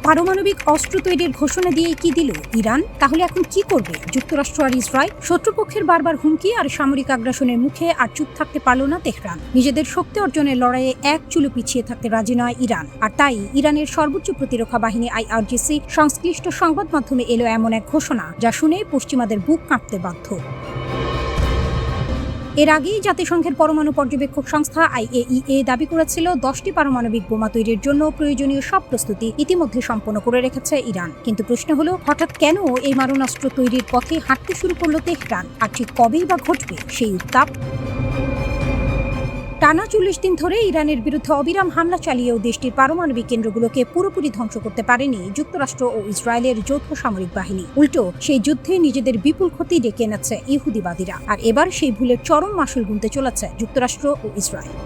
পারমাণবিক অস্ত্র তৈরির ঘোষণা দিয়ে কি দিল ইরান? তাহলে এখন কি করবে যুক্তরাষ্ট্র আর ইসরায়েল? শত্রুপক্ষের বারবার হুমকি আর সামরিক আগ্রাসনের মুখে আর চুপ থাকতে পারল না তেহরান। নিজেদের শক্তি অর্জনের লড়াইয়ে এক চুলো পিছিয়ে থাকতে রাজি নয় ইরান। আর তাই ইরানের সর্বোচ্চ প্রতিরক্ষা বাহিনী IRGC সংশ্লিষ্ট সংবাদ মাধ্যমে এলো এমন এক ঘোষণা যা শুনে পশ্চিমাদের বুক কাঁপতে বাধ্য। এর আগেই জাতিসংঘের পরমাণু পর্যবেক্ষক সংস্থা IAEA দাবি করেছিল 10টি পারমাণবিক বোমা তৈরির জন্য প্রয়োজনীয় সব প্রস্তুতি ইতিমধ্যে সম্পন্ন করে রেখেছে ইরান। কিন্তু প্রশ্ন হলো, হঠাৎ কেন এই মারণাস্ত্র তৈরির পথে হাঁটতে শুরু করলো তেহরান? আর ঠিক কবেই বা ঘটবে সেই উত্তাপ? টানা 40 দিন ধরে ইরানের বিরুদ্ধে অবিরাম হামলা চালিয়েও দেশটির পারমাণবিক কেন্দ্রগুলোকে পুরোপুরি ধ্বংস করতে পারেনি যুক্তরাষ্ট্র ও ইসরায়েলের যৌথ সামরিক বাহিনী। উল্টো সেই যুদ্ধে নিজেদের বিপুল ক্ষতি ডেকে এনেছে ইহুদিবাদীরা। আর এবার সেই ভুলের চরম মাসুল গুনতে চলেছে যুক্তরাষ্ট্র ও ইসরায়েল।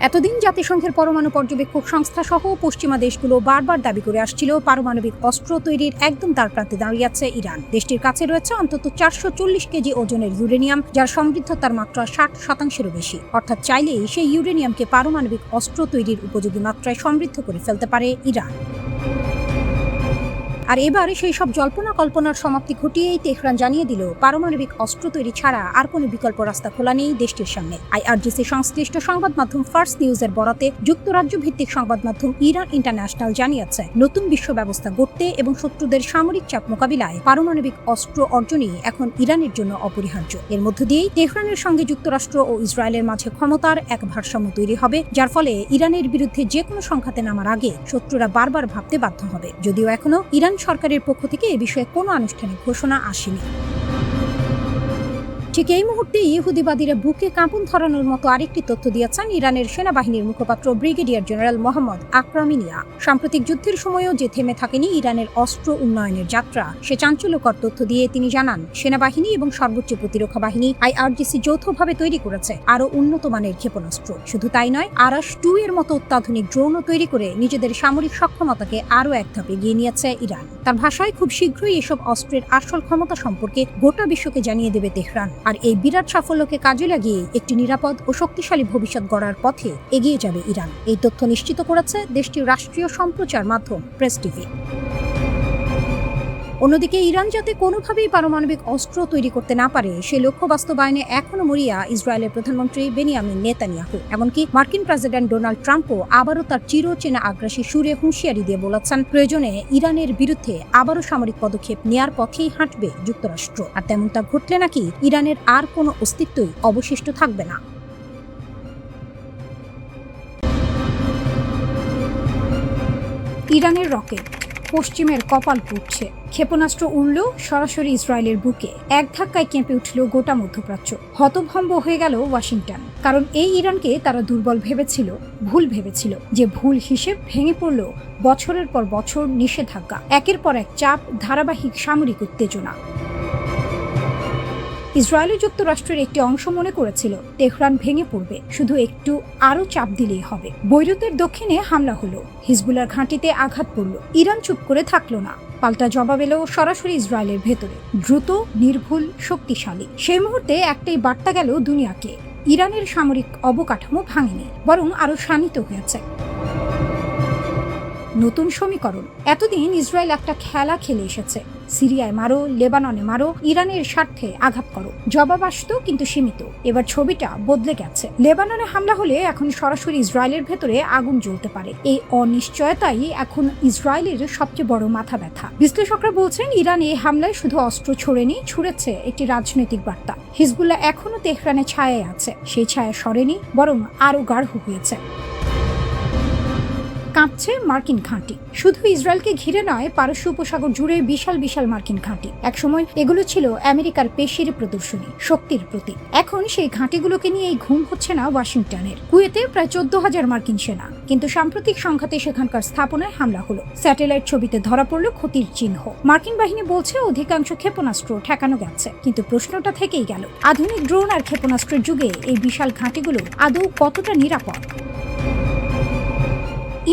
এতদিন জাতিসংঘের পরমাণু পর্যবেক্ষক সংস্থা সহ পশ্চিমা দেশগুলো বারবার দাবি করে আসছিল পারমাণবিক অস্ত্র তৈরির একদম দ্বারপ্রান্তে দাঁড়িয়ে আছে ইরান। দেশটির কাছে রয়েছে অন্তত 440 কেজি ওজনের ইউরেনিয়াম, যার সমৃদ্ধতার মাত্রা 60%-এরও বেশি। অর্থাৎ চাইলেই সেই ইউরেনিয়ামকে পারমাণবিক অস্ত্র তৈরির উপযোগী মাত্রায় সমৃদ্ধ করে ফেলতে পারে ইরান। আর এবার সেই সব জল্পনা কল্পনার সমাপ্তি ঘটিয়েই তেহরান জানিয়ে দিল, পারমাণবিক অস্ত্র তৈরি ছাড়া আর কোনো বিকল্প রাস্তা খোলা নেই দেশটির সামনে। IRGC সংশ্লিষ্ট সংবাদ মাধ্যম ফার্স্ট নিউজের বরাতে যুক্তরাজ্য ভিত্তিক সংবাদ মাধ্যম ইরান ইন্টারন্যাশনাল জানিয়েছে, নতুন বিশ্ব ব্যবস্থা গড়তে এবং শত্রুদের সামরিক চাপ মোকাবিলায় পারমাণবিক অস্ত্র অর্জনই এখন ইরানের জন্য অপরিহার্য। এর মধ্য দিয়েই তেহরানের সঙ্গে যুক্তরাষ্ট্র ও ইসরায়েলের মাঝে ক্ষমতার এক ভারসাম্য তৈরি হবে, যার ফলে ইরানের বিরুদ্ধে যে কোনো সংঘাতে নামার আগে শত্রুরা বারবার ভাবতে বাধ্য হবে। যদিও এখনো ইরান সরকারের পক্ষ থেকে এ বিষয়ে কোনো আনুষ্ঠানিক ঘোষণা আসেনি। ঠিক এই মুহূর্তে ইহুদিবাদীরা বুকে কাঁপন ধরানোর মতো আরেকটি তথ্য দিয়েছেন ইরানের সেনাবাহিনীর মুখপাত্র ব্রিগেডিয়ার জেনারেল মোহাম্মদ আকরামিনিয়া। সাম্প্রতিক যুদ্ধের সময়ও যে থেমে থাকেনি ইরানের অস্ত্র উন্নয়নের যাত্রা, সে চাঞ্চল্যকর তথ্য দিয়ে তিনি জানান, সেনাবাহিনী এবং সর্বোচ্চ প্রতিরক্ষা বাহিনী IRGC যৌথভাবে তৈরি করেছে আরও উন্নত মানের ক্ষেপণাস্ত্র। শুধু তাই নয়, আরাশ-2 এর মতো অত্যাধুনিক ড্রোনও তৈরি করে নিজেদের সামরিক সক্ষমতাকে আরও এক ধাপ এগিয়ে নিয়েছে ইরান। তার ভাষায়, খুব শীঘ্রই এসব অস্ত্রের আসল ক্ষমতা সম্পর্কে গোটা বিশ্বকে জানিয়ে দেবে তেহরান। আর এই বিরাট সাফল্যকে কাজে লাগিয়ে একটি নিরাপদ ও শক্তিশালী ভবিষ্যৎ গড়ার পথে এগিয়ে যাবে ইরান। এই তথ্য নিশ্চিত করেছে দেশটির রাষ্ট্রীয় সম্প্রচার মাধ্যম প্রেস টিভি। অন্যদিকে ইরান যাতে কোনোভাবেই পারমাণবিক অস্ত্র তৈরি করতে না পারে, সে লক্ষ্য বাস্তবায়নে এখনো মরিয়া ইসরায়েলের প্রধানমন্ত্রী বেনিয়ামিন নেতানিয়াহু। এমনকি মার্কিন প্রেসিডেন্ট ডোনাল্ড ট্রাম্পও আবারও তার চিরচেনা আগ্রাসী সুরে হুঁশিয়ারি দিয়ে বলেছেন, প্রয়োজনে ইরানের বিরুদ্ধে আবারও সামরিক পদক্ষেপ নেয়ার পথেই হাঁটবে যুক্তরাষ্ট্র। আর তেমনটা ঘটলে নাকি ইরানের আর কোনো অস্তিত্বই অবশিষ্ট থাকবে না। ইরানের রকেট, পশ্চিমের কপাল পুড়ছে। ক্ষেপণাস্ত্র উড়ল সরাসরি ইসরায়েলের বুকে। এক ধাক্কায় কেঁপে উঠল গোটা মধ্যপ্রাচ্য। হতভম্ব হয়ে গেল ওয়াশিংটন। কারণ এই ইরানকে তারা দুর্বল ভেবেছিল, ভুল ভেবেছিল। যে ভুল হিসেব ভেঙে পড়ল বছরের পর বছর নিষেধাজ্ঞা, একের পর এক চাপ, ধারাবাহিক সামরিক উত্তেজনা। ইসরায়েল ও যুক্তরাষ্ট্রের একটি অংশ মনে করেছিল তেহরান ভেঙে পড়বে, শুধু একটু আরও চাপ দিলেই হবে। বৈরুতের দক্ষিণে হামলা হলো, হিজবুল্লাহর ঘাঁটিতে আঘাত পড়ল। ইরান চুপ করে থাকলো না, পাল্টা জবাব এলো সরাসরি ইসরায়েলের ভেতরে, দ্রুত, নির্ভুল, শক্তিশালী। সেই মুহূর্তে একটাই বার্তা গেল দুনিয়াকে, ইরানের সামরিক অবকাঠামো ভাঙেনি, বরং আরো শানিত হয়েছে। নতুন সমীকরণ। এতদিন ইসরায়েল একটা খেলা খেলে এসেছে, সিরিয়ায় মারো, লেবাননে মারো, ইরানের স্বার্থে আঘাত করো। জবাব আসতো, কিন্তু সীমিত। এবার ছবিটা বদলে গেছে। লেবাননে হামলা হলে এখন সরাসরি ইসরায়েলের ভেতরে আগুন জ্বলতে পারে। এই অনিশ্চয়তাই এখন ইসরায়েলের সবচেয়ে বড় মাথা ব্যথা। বিশ্লেষকরা বলছেন, ইরান এই হামলায় শুধু অস্ত্র ছোড়েনি, ছুড়েছে একটি রাজনৈতিক বার্তা। হিজবুল্লাহ এখনো তেহরানের ছায়ায় আছে, সেই ছায়া সরেনি, বরং আরো গাঢ় হয়েছে। কাঁপছে মার্কিন ঘাঁটি। শুধু ইসরায়েলকে ঘিরে নয়, পারস্য উপসাগর জুড়ে বিশাল বিশাল মার্কিন ঘাঁটি। একসময় এগুলো ছিল আমেরিকার পেশির প্রদর্শনী, শক্তির প্রতীক। এখন সেই ঘাঁটিগুলোকে নিয়েই ঘুম হচ্ছে না ওয়াশিংটনের। কুয়েতে প্রায় 14,000 মার্কিন সেনা, কিন্তু সাম্প্রতিক সংঘাতে সেখানকার স্থাপনায় হামলা হলো। স্যাটেলাইট ছবিতে ধরা পড়ল ক্ষতির চিহ্ন। মার্কিন বাহিনী বলছে অধিকাংশ ক্ষেপণাস্ত্র ঠেকানো গেছে, কিন্তু প্রশ্নটা থেকেই গেল, আধুনিক ড্রোন আর ক্ষেপণাস্ত্রের যুগে এই বিশাল ঘাঁটিগুলো আদৌ কতটা নিরাপদ?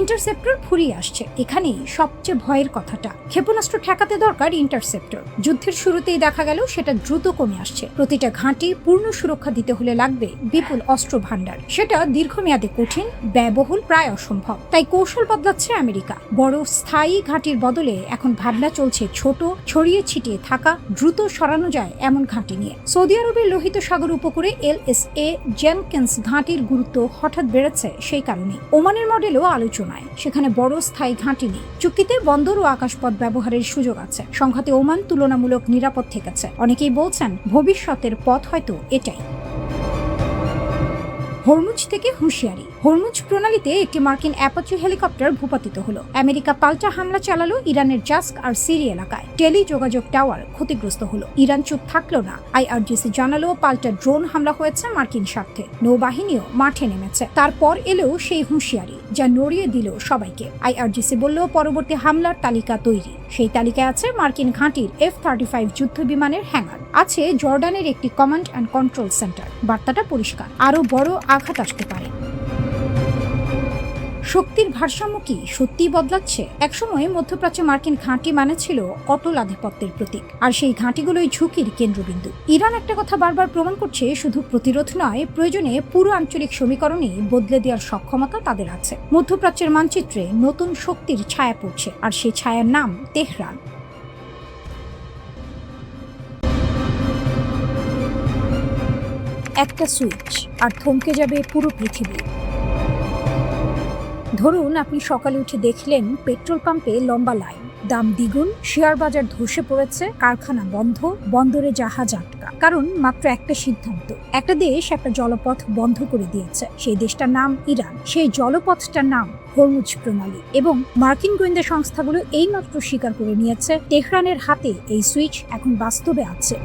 ইন্টারসেপ্টর ফুরিয়ে আসছে। এখানেই সবচেয়ে ভয়ের কথাটা, ক্ষেপণাস্ত্র ঠেকাতে দরকার ইন্টারসেপ্টর। যুদ্ধের শুরুতেই দেখা গেল সেটা দ্রুত কমে আসছে। প্রতিটা ঘাঁটি পূর্ণ সুরক্ষা দিতে হলে লাগবে বিপুল অস্ত্র ভান্ডার। সেটা দীর্ঘমেয়াদে কঠিন, ব্যয়বহুল, প্রায় অসম্ভব। তাই কৌশল বদলাচ্ছে আমেরিকা। বড় স্থায়ী ঘাঁটির বদলে এখন ভাবনা চলছে ছোট, ছড়িয়ে ছিটিয়ে থাকা, দ্রুত সরানো যায় এমন ঘাঁটি নিয়ে। সৌদি আরবের লোহিত সাগর উপকূলে LSA জেনকিন্স ঘাঁটির গুরুত্ব হঠাৎ বেড়েছে সেই কারণে। ওমানের মডেলও আলোচনায়, সেখানে বড় স্থায়ী ঘাঁটি নেই। চুক্তিতে বন্দর ও আকাশপথ ব্যবহারের সুযোগ আছে। সংঘাতে ওমান তুলনামূলক নিরাপদ থেকেছে। অনেকেই বলছেন ভবিষ্যতের পথ হয়তো এটাই। হরমুজ থেকে হুঁশিয়ারি। হরমুজ প্রণালীতে একটি মার্কিন অ্যাপাচি হেলিকপ্টার ভূপাতিত হলো। আমেরিকা পাল্টা হামলা চালালো ইরানের জাস্ক আর সিরি এলাকায়। টেলি যোগাযোগ টাওয়ার ক্ষতিগ্রস্ত হলো। ইরান চুপ থাকলো না। IRGC জানালো পাল্টা ড্রোন হামলা হয়েছে মার্কিন স্বার্থে। নৌবাহিনীও মাঠে নেমেছে। তারপর এলেও সেই হুঁশিয়ারি, যা নড়িয়ে দিল সবাইকে। IRGC বলল পরবর্তী হামলার তালিকা তৈরি। সেই তালিকায় আছে মার্কিন ঘাঁটির F-35 যুদ্ধ বিমানের হ্যাঙ্গার, আছে জর্ডানের একটি কমান্ড অ্যান্ড কন্ট্রোল সেন্টার। বার্তাটা পরিষ্কার, আরো বড় আঘাত আসতে পারে। শক্তির ভারসাম্য কি সত্যিই বদলাচ্ছে? একসময় মধ্যপ্রাচ্যে মার্কিন ঘাঁটি মানে ছিল অটল আধিপত্যের প্রতীক, আর সেই ঘাঁটিগুলোই ঝুঁকির কেন্দ্রবিন্দু। ইরান একটা কথা বারবার প্রমাণ করছে, শুধু প্রতিরোধ নয়, প্রয়োজনে পুরো আঞ্চলিক সমীকরণই বদলে দেওয়ার সক্ষমতা তাদের আছে। মধ্যপ্রাচ্যের মানচিত্রে নতুন শক্তির ছায়া পড়ছে, আর সেই ছায়ার নাম তেহরান। একটা সুইচ আর থমকে যাবে পুরো পৃথিবী। ধরুন আপনি সকালে উঠে দেখলেন পেট্রোল পাম্পে লম্বা লাইন, দাম দ্বিগুণ, শেয়ার বাজার ধসে পড়েছে, কারখানা বন্ধ, বন্দরে জাহাজ আটকা। কারণ মাত্র একটা সিদ্ধান্ত। একটা দেশ একটা জলপথ বন্ধ করে দিয়েছে। সেই দেশটার নাম ইরান। সেই জলপথটার নাম হরমুজ প্রণালী। এবং মার্কিন গোয়েন্দা সংস্থাগুলো এইমাত্র স্বীকার করে নিয়েছে তেহরানের হাতে এই সুইচ এখন বাস্তবে আছে।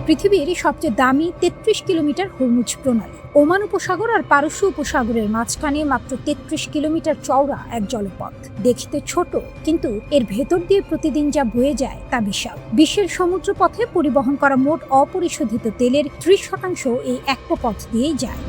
পৃথিবীর সবচেয়ে দামি 33 কিলোমিটার হরমুজ প্রণালী। ওমান উপসাগর আর পারস্য উপসাগরের মাঝখানে মাত্র 33 কিলোমিটার চওড়া এক জলপথ। দেখতে ছোট, কিন্তু এর ভেতর দিয়ে প্রতিদিন যা বয়ে যায় তা বিশাল। বিশ্বের সমুদ্র পথে পরিবহন করা মোট অপরিশোধিত তেলের 30% এই একটা পথ দিয়েই যায়।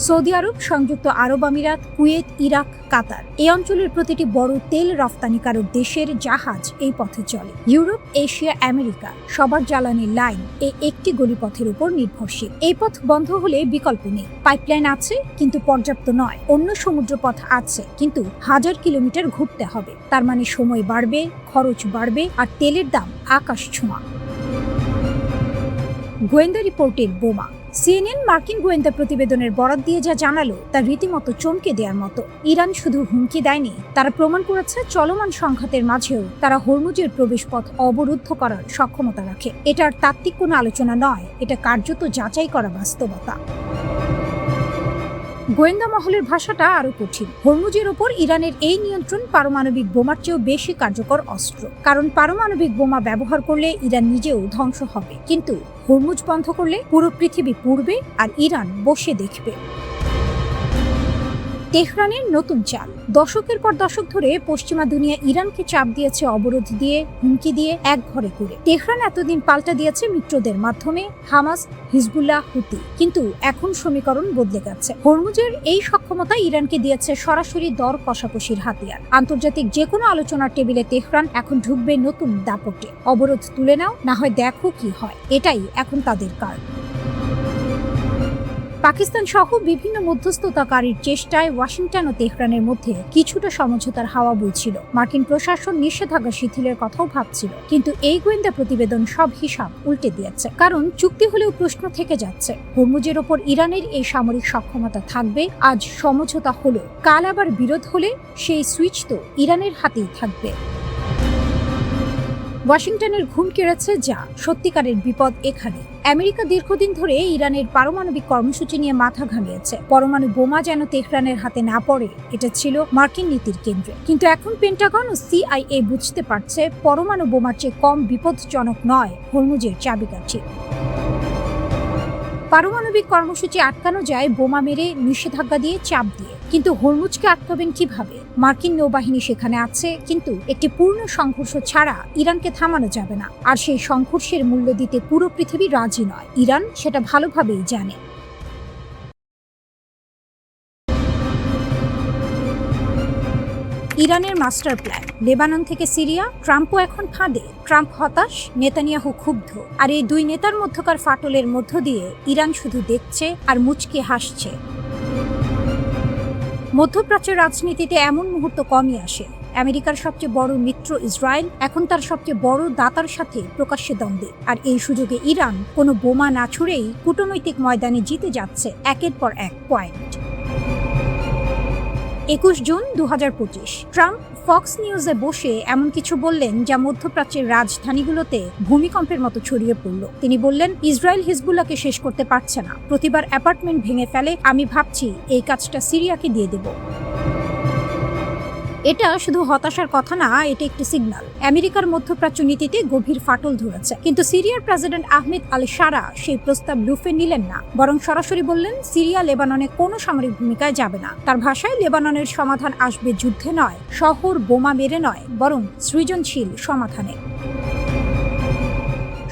সৌদি আরব, সংযুক্ত আরব আমিরাত, কুয়েত, ইরাক, কাতার, এই অঞ্চলের প্রতিটি বড় তেল রফতানিকারক দেশের জাহাজ এই পথে চলে। ইউরোপ, এশিয়া, আমেরিকা, সবার জ্বালানির লাইন এই একটি গলিপথের উপর নির্ভরশীল। এই পথ বন্ধ হলে বিকল্প নেই। পাইপলাইন আছে, কিন্তু পর্যাপ্ত নয়। অন্য সমুদ্রপথ আছে, কিন্তু 1000 কিলোমিটার ঘুরতে হবে। তার মানে সময় বাড়বে, খরচ বাড়বে, আর তেলের দাম আকাশ ছোঁয়া। গোয়েন্দা রিপোর্টের বোমা। CNN মার্কিন গোয়েন্দা প্রতিবেদনের বরাত দিয়ে যা জানালো তা রীতিমতো চমকে দেওয়ার মতো। ইরান শুধু হুমকি দেয়নি, তারা প্রমাণ করেছে চলমান সংঘাতের মাঝেও তারা হরমুজের প্রবেশপথ অবরুদ্ধ করার সক্ষমতা রাখে। এটার তাত্ত্বিক কোনো আলোচনা নয়, এটা কার্যত যাচাই করা বাস্তবতা। গোয়েন্দা মহলের ভাষাটা আরো কঠিন। হরমুজের ওপর ইরানের এই নিয়ন্ত্রণ পারমাণবিক বোমার চেয়েও বেশি কার্যকর অস্ত্র। কারণ পারমাণবিক বোমা ব্যবহার করলে ইরান নিজেও ধ্বংস হবে, কিন্তু হরমুজ বন্ধ করলে পুরো পৃথিবী পুড়বে আর ইরান বসে দেখবে। তেহরানের নতুন চাল। দশকের পর দশক ধরে পশ্চিমা দুনিয়া ইরানকে চাপ দিয়েছে, অবরোধ দিয়ে, হুমকি দিয়ে, এক ঘরে করে। তেহরান এতদিন পাল্টা দিয়েছে মিত্রদের মাধ্যমে, হামাস, হিজবুল্লাহ, হুতি। কিন্তু এখন সমীকরণ বদলে গেছে। হরমুজের এই সক্ষমতা ইরানকে দিয়েছে সরাসরি দর কষাকষির হাতিয়ার। আন্তর্জাতিক যে কোনো আলোচনার টেবিলে তেহরান এখন ঢুকবে নতুন দাপটে। অবরোধ তুলে নাও, না হয় দেখো কি হয়। এটাই এখন তাদের কার্ড। পাকিস্তান সহ বিভিন্ন মধ্যস্থতাকারীর চেষ্টায় ওয়াশিংটন ও তেহরানের মধ্যে কিছুটা সমঝোতার হাওয়া বইছিল। মার্কিন প্রশাসন নিষেধাজ্ঞা শিথিলের কথাও ভাবছিল, কিন্তু এই গোয়েন্দা প্রতিবেদন সব হিসাব উল্টে দিয়েছে। কারণ চুক্তি হলেও প্রশ্ন থেকে যাচ্ছে, হরমুজের ওপর ইরানের এই সামরিক সক্ষমতা থাকবে। আজ সমঝোতা হলো, কাল আবার বিরোধ হলে সেই সুইচ তো ইরানের হাতেই থাকবে। ওয়াশিংটনের ঘুম কেড়েছে যা, সত্যিকারের বিপদ এখানে। আমেরিকা দীর্ঘদিন ধরে ইরানের পারমাণবিক কর্মসূচি নিয়ে মাথা ঘামিয়েছে। পরমাণু বোমা যেন তেহরানের হাতে না পড়ে, এটা ছিল মার্কিন নীতির কেন্দ্রে। কিন্তু এখন পেন্টাগন ও CIA বুঝতে পারছে, পরমাণু বোমার চেয়ে কম বিপদজনক নয় হরমুজের চাবিকাঠি। পারমাণবিক কর্মসূচি আটকানো যায় বোমা মেরে, নিষেধাজ্ঞা দিয়ে, চাপ দিয়ে। কিন্তু হরমুজকে আটকাবেন কিভাবে? মার্কিন নৌবাহিনী সেখানে আছে, কিন্তু একটি পূর্ণ সংঘর্ষ ছাড়া ইরানকে থামানো যাবে না। আর সেই সংঘর্ষের মূল্য দিতে পুরো পৃথিবী রাজি নয়। ইরান সেটা ভালোভাবেই জানে। ইরানের মাস্টার প্ল্যান, লেবানন থেকে সিরিয়া, ট্রাম্পও এখন ফাঁদে। ট্রাম্প হতাশ, নেতানিয়াহু ক্ষুব্ধ। আর এই দুই নেতার মধ্যকার ফাটলের মধ্য দিয়ে ইরান শুধু দেখছে আর মুচকে হাসছে। মধ্যপ্রাচ্যের রাজনীতিতে এমন মুহূর্ত কমই আসে। আমেরিকার সবচেয়ে বড় মিত্র ইসরায়েল এখন তার সবচেয়ে বড় দাতার সাথে প্রকাশ্যে দ্বন্দ্বে। আর এই সুযোগে ইরান কোনো বোমা না ছুড়েই কূটনৈতিক ময়দানে জিতে যাচ্ছে একের পর এক পয়েন্ট। 21 জুন 2025 ট্রাম্প ফক্স নিউজে বসে এমন কিছু বললেন যা মধ্যপ্রাচ্যের রাজধানীগুলোতে ভূমিকম্পের মতো ছড়িয়ে পড়ল। তিনি বললেন, ইসরায়েল হিজবুল্লাহকে শেষ করতে পারছে না, প্রতিবার অ্যাপার্টমেন্ট ভেঙে ফেলে, আমি ভাবছি এই কাজটা সিরিয়াকে দিয়ে দেব। এটা শুধু হতাশার কথা না, এটা একটি সিগন্যাল। আমেরিকার মধ্যপ্রাচ্য নীতিতে গভীর ফাটল ধরেছে। কিন্তু সিরিয়ার প্রেসিডেন্ট আহমেদ আল শারা সেই প্রস্তাব লুফে নিলেন না, বরং সরাসরি বললেন সিরিয়া লেবাননে কোনো সামরিক ভূমিকায় যাবে না। তার ভাষায়, লেবাননের সমাধান আসবে যুদ্ধে নয়, শহর বোমা মেরে নয়, বরং সৃজনশীল সমাধানে।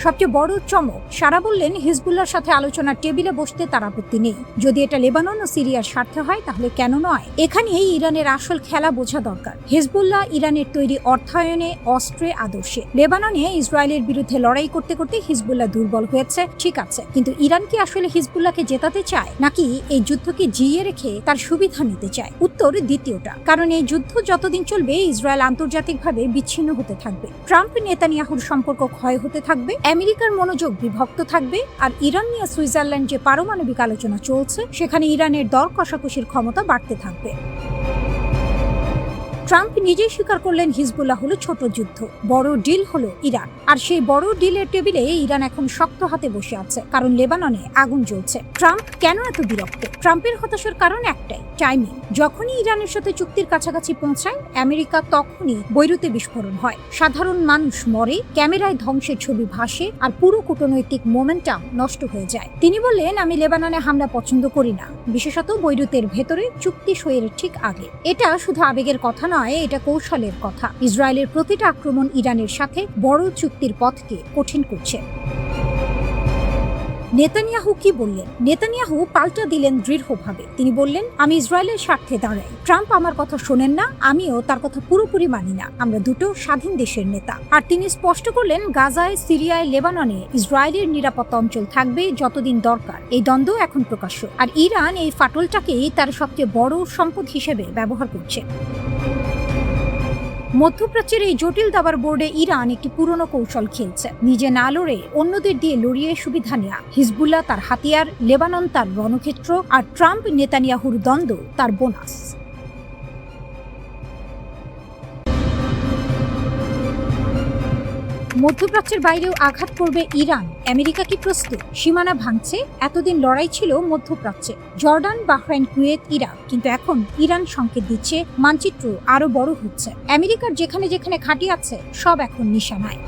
সবচেয়ে বড় চমক, শারা বললেন হিজবুল্লাহর সাথে আলোচনার টেবিলে বসতে তার আপত্তি নেই। যদি এটা লেবানন ও সিরিয়ার স্বার্থে হয় তাহলে কেন নয়? এখানেই ইরানের আসল খেলা বোঝা দরকার। হিজবুল্লাহ ইরানের তৈরি অর্থায়নে, অস্ত্রে, আদর্শে। লেবাননে ইসরায়েলের বিরুদ্ধে লড়াই করতে করতে হিজবুল্লাহ দুর্বল হয়েছে, ঠিক আছে, কিন্তু ইরান কি আসলে হিজবুল্লাহকে জেতাতে চায়, নাকি এই যুদ্ধকে জিইয়ে রেখে তার সুবিধা নিতে চায়? উত্তর দ্বিতীয়টা। কারণ এই যুদ্ধ যতদিন চলবে ইসরায়েল আন্তর্জাতিকভাবে বিচ্ছিন্ন হতে থাকবে, ট্রাম্প নেতানিয়াহুর সম্পর্ক ক্ষয় হতে থাকবে, আমেরিকার মনোযোগ বিভক্ত থাকবে, আর ইরান নিয়ে সুইজারল্যান্ড যে পারমাণবিক আলোচনা চলছে সেখানে ইরানের দর কষাকষির ক্ষমতা বাড়তে থাকবে। ট্রাম্প নিজেই স্বীকার করলেন হিজবুল্লাহ হলো ছোট যুদ্ধ, বড় ডিল হলো ইরান। আর সেই বড় ডিলের টেবিলে ইরান এখন শক্ত হাতে বসে আছে, কারণ লেবাননে আগুন জ্বলছে। ট্রাম্প কেন এত বিরক্ত? ট্রাম্পের হতাশার কারণ একটাই, টাইমিং। যখনই ইরানের সাথে চুক্তির কাছাকাছি পৌঁছায় আমেরিকা, তখনই বৈরুতে বিস্ফোরণ হয়, সাধারণ মানুষ মরে, ক্যামেরায় ধ্বংসের ছবি ভাসে, আর পুরো কূটনৈতিক মোমেন্টাম নষ্ট হয়ে যায়। তিনি বললেন, আমি লেবাননে হামলা পছন্দ করি না, বিশেষত বৈরুতের ভেতরে চুক্তি সইয়ের ঠিক আগে। এটা শুধু আবেগের কথা নয়, এটা কৌশলের কথা। ইসরায়েলের প্রতিটা আক্রমণ ইরানের সাথে বড় চুক্তির পথকে কঠিন করছে। নেতানিয়াহু কি বললেন? নেতানিয়াহু পাল্টা দিলেন দৃঢ়ভাবে। তিনি বললেন, আমি ইসরায়েলের স্বার্থে দাঁড়াই। ট্রাম্প আমার কথা শোনেন না, আমিও তার কথা পুরোপুরি মানি না। আমরা দুটো স্বাধীন দেশের নেতা। আর তিনি স্পষ্ট করলেন, গাজায়, সিরিয়ায়, লেবাননে ইসরায়েলের নিরাপত্তা অঞ্চল থাকবে যতদিন দরকার। এই দ্বন্দ্ব এখন প্রকাশ্য, আর ইরান এই ফাটলটাকেই তার সবচেয়ে বড় সম্পদ হিসেবে ব্যবহার করছে। মধ্যপ্রাচ্যের এই জটিল দাবার বোর্ডে ইরান একটি পুরনো কৌশল খেলছে, নিজে না লড়ে অন্যদের দিয়ে লড়িয়ে সুবিধা নেয়া। হিজবুল্লাহ তার হাতিয়ার, লেবানন তার রণক্ষেত্র, আর ট্রাম্প নেতানিয়াহুর দ্বন্দ্ব তার বোনাস। মধ্যপ্রাচ্যের বাইরেও আঘাত করবে ইরান। আমেরিকা কি প্রস্তুত? সীমানা ভাঙছে। এতদিন লড়াই ছিল মধ্যপ্রাচ্যে, জর্ডান, বাহরাইন, কুয়েত, ইরাক, কিন্তু এখন ইরান সংকেত দিচ্ছে মানচিত্র আরো বড় হচ্ছে। আমেরিকার যেখানে যেখানে ঘাঁটি আছে সব এখন নিশানায়।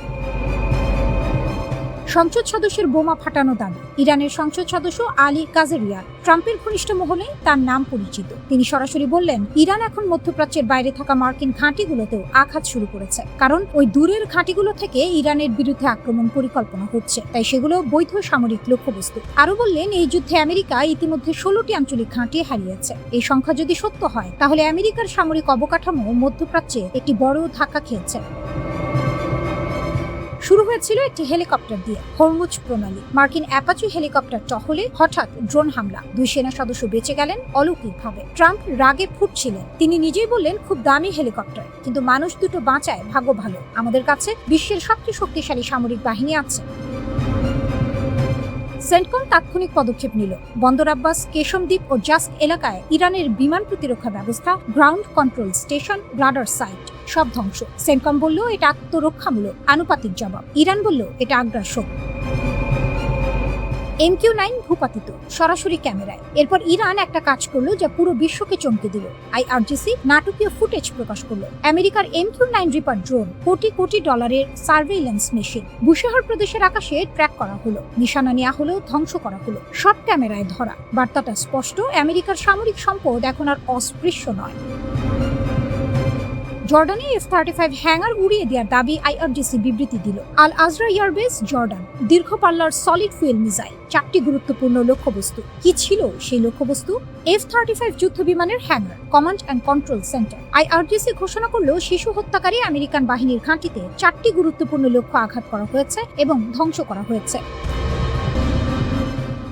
সংসদ সদস্যের বোমা ফাটানো দাবি। ইরানের সংসদ সদস্য আলী কাজেরিয়ান ট্রাম্পের ঘনিষ্ঠ মহলে তার নাম পরিচিত। তিনি সরাসরি বললেন, ইরান এখন মধ্যপ্রাচ্যের বাইরে থাকা মার্কিন ঘাঁটিগুলোতেও আঘাত শুরু করেছে, কারণ ওই দূরের ঘাঁটিগুলো থেকে ইরানের বিরুদ্ধে আক্রমণ পরিকল্পনা হচ্ছে, তাই সেগুলো বৈধ সামরিক লক্ষ্যবস্তু। আরো বললেন, এই যুদ্ধে আমেরিকা ইতিমধ্যে 16টি আঞ্চলিক ঘাঁটি হারিয়েছে। এই সংখ্যা যদি সত্য হয় তাহলে আমেরিকার সামরিক অবকাঠামো মধ্যপ্রাচ্যে একটি বড় ধাক্কা খেয়েছে। শুরু হয়েছিল একটি হেলিকপ্টার দিয়ে, হরমুজ প্রণালী। মার্কিন অ্যাপাচি হেলিকপ্টার টহলে হঠাৎ ড্রোন হামলা, 2 সেনা সদস্য বেঁচে গেলেন অলৌকিকভাবে। ট্রাম্প রাগে ফুটছিলেন। তিনি নিজেই বললেন, খুব দামি হেলিকপ্টার, কিন্তু মানুষ দুটো বাঁচায়, ভাগ্য ভালো। আমাদের কাছে বিশ্বের সবচেয়ে শক্তিশালী সামরিক বাহিনী আছে। সেন্টকম তাৎক্ষণিক পদক্ষেপ নিল। বন্দর আব্বাস, কেশমদ্বীপ ও জাস্ক এলাকায় ইরানের বিমান প্রতিরক্ষা ব্যবস্থা, ground control station, radar site সব ধ্বংস। সেন্টকম বলল, এটা আত্মরক্ষামূলক আনুপাতিক জবাব। ইরান বলল, এটা আগ্রাসন। MQ-9 ভূপাতিত সরাসরি ক্যামেরায়। এরপর ইরান একটা কাজ করলো যা পুরো বিশ্বকে চমকে দিল। IRGC নাটকীয় ফুটেজ প্রকাশ করলো। আমেরিকার MQ-9 reaper drone crore crore ডলারের সার্ভেইলেন্স মেশিন বুশেহর প্রদেশের আকাশে ট্র্যাক করা হলো, নিশানা নেওয়া হলো, ধ্বংস করা হলো, সব ক্যামেরায় ধরা। বার্তাটা স্পষ্ট, আমেরিকার সামরিক সম্পদ এখন আর অস্পৃশ্য নয়। জর্ডানে F-35 হ্যাঙ্গার উড়িয়ে দেওয়ার দাবি আইআরজিসি বিবৃতি দিল। আল আজরা এয়ারবেস জর্ডান, দীর্ঘ পাল্লার সলিড ফুয়েল মিসাইল, 4টি গুরুত্বপূর্ণ লক্ষ্যবস্তু। কি ছিল সেই লক্ষ্যবস্তু? F-35 যুদ্ধ বিমানের hanger, command and control centre. IRGC ঘোষণা করল শিশু হত্যাকারী আমেরিকান বাহিনীর ঘাঁটিতে 4টি গুরুত্বপূর্ণ লক্ষ্য আঘাত করা হয়েছে এবং ধ্বংস করা হয়েছে।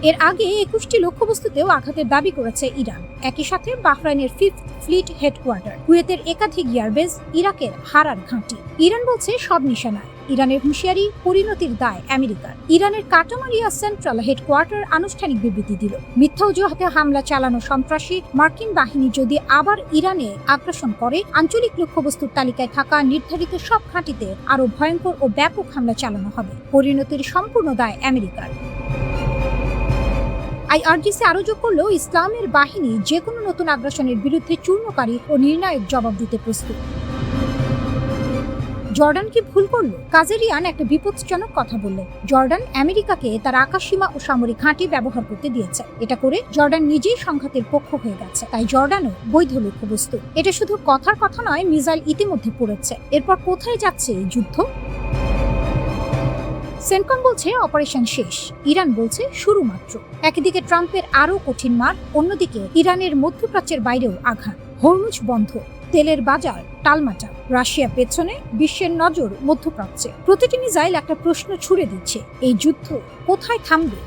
এর আগে 21টি লক্ষ্যবস্তুতেও আঘাতের দাবি করেছে ইরান। একই সাথে বাহরাইনের 5th ফ্লিট হেডকোয়ার্টার, কুয়েতের একাধিক এয়ারবেস, ইরাকের হারার ঘাঁটি। ইরান বলছে সব নিশানায়। ইরানের হুঁশিয়ারি, পরিণতির দায় আমেরিকার। ইরানের কাটামারিয়া সেন্ট্রাল হেডকোয়ার্টার আনুষ্ঠানিক বিবৃতি দিল, মিথ্যা অজুহাতে হামলা চালানো সন্ত্রাসী মার্কিন বাহিনী যদি আবার ইরানে আগ্রাসন করে, আঞ্চলিক লক্ষ্যবস্তুর তালিকায় থাকা নির্ধারিত সব ঘাঁটিতে আরও ভয়ঙ্কর ও ব্যাপক হামলা চালানো হবে। পরিণতির সম্পূর্ণ দায় আমেরিকার। আইআরজিসি আরো যোগ করল, ইসলামের বাহিনী যে কোনো নতুন আগ্রাসনের বিরুদ্ধে চূর্ণকারী ও নির্ণায়ক জবাব দিতে প্রস্তুত। জর্ডান কি ভুল করল? কাজেরিয়ান একটা বিপজ্জনক কথা বললেন। জর্ডান আমেরিকাকে তার আকাশসীমা ও সামরিক ঘাঁটি ব্যবহার করতে দিয়েছে। এটা করে জর্ডান নিজেই সংঘাতের পক্ষ হয়ে গেছে। তাই জর্ডানও বৈধ লক্ষ্যবস্তু। এটা শুধু কথার কথা নয়, মিসাইল ইতিমধ্যে পড়েছে। এরপর কোথায় যাচ্ছে এই যুদ্ধ? সেন্টকম বলছে অপারেশন শেষ, ইরান বলছে শুরু মাত্র। একদিকে ট্রাম্পের আরও কঠিন মার, অন্যদিকে ইরানের মধ্যপ্রাচ্যের বাইরেও আঘাত। হরমুজ বন্ধ, তেলের বাজার টালমাটা, রাশিয়া পেছনে, বিশ্বের নজর মধ্যপ্রাচ্যে। প্রতিটি মিসাইল একটা প্রশ্ন ছুড়ে দিচ্ছে, এই যুদ্ধ কোথায় থামবে?